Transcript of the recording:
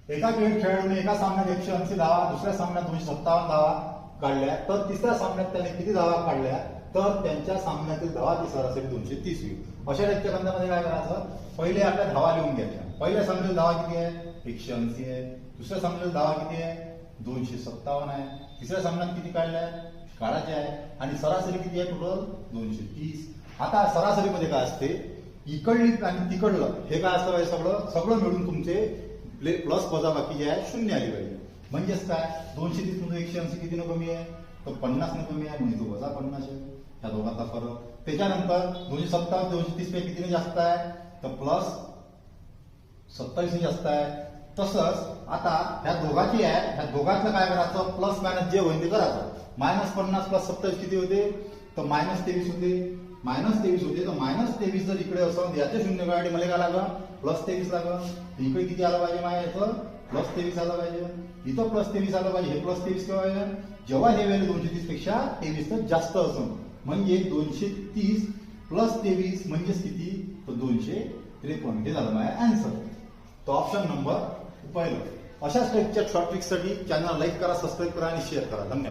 एका खेळाडूने एका सामन्यात 180 धावा, दुसऱ्या सामन्यात 257 धावा काढल्या, तर तिसऱ्या सामन्यात त्याने किती धावा काढल्या, तर त्यांच्या सामन्यातील धावाची सरासरी 230 होईल. अशा टाईपच्या गणितामध्ये काय करायचं, पहिले आपल्या धावा लिहून घ्यायच्या. पहिल्या सामन्यातील धावा किती आहे, 180 आहे. दुसऱ्या सामन्यातील धावा किती आहे, 257 आहे. तिसऱ्या सामन्यात किती काढल्या, काढायचे आहे. आणि सरासरी किती आहे, टोटल 230. आता सरासरीमध्ये काय असते, इकडली आणि तिकडलं हे काय असतं पाहिजे, सगळं मिळून तुमचे प्लस वजा बाकी जे आहे शून्य आली पाहिजे. म्हणजेच काय, 230 मधून 180 किती न कमी आहे, तर 50 न कमी आहे, म्हणजे तो वजा 50 आहे. ह्या दोघांचा फरक. त्याच्यानंतर 257 230 पैकी किती जास्त आहे, तर प्लस 27 जास्त आहे. तसंच आता ह्या दोघांची आहे, ह्या दोघांचं काय करायचं, प्लस मायनस जे होईल ते करायचं. -50 प्लस 27 किती होते, तर -23 होते. -23 होते, तर -23 जर इकडे असं याचे शून्य काढले, मला काय लागलं, +23 लागलं. इकडे किती आलं पाहिजे, माझ्या याचं +23 आलं पाहिजे. इथं +23 आलं पाहिजे. हे +23 केव्हा आहे, जेव्हा हे व्हॅल्यू 230 पेक्षा 23 तर जास्त असं, म्हणजे 230 + 23 म्हणजेच किती, तर 253. हे झालं माझ्या आन्सर. तो ऑप्शन नंबर पहिलं. अशाच टाईपच्या शॉर्ट ट्रिक्ससाठी चॅनल लाईक करा, सबस्क्राईब करा आणि शेअर करा. धन्यवाद.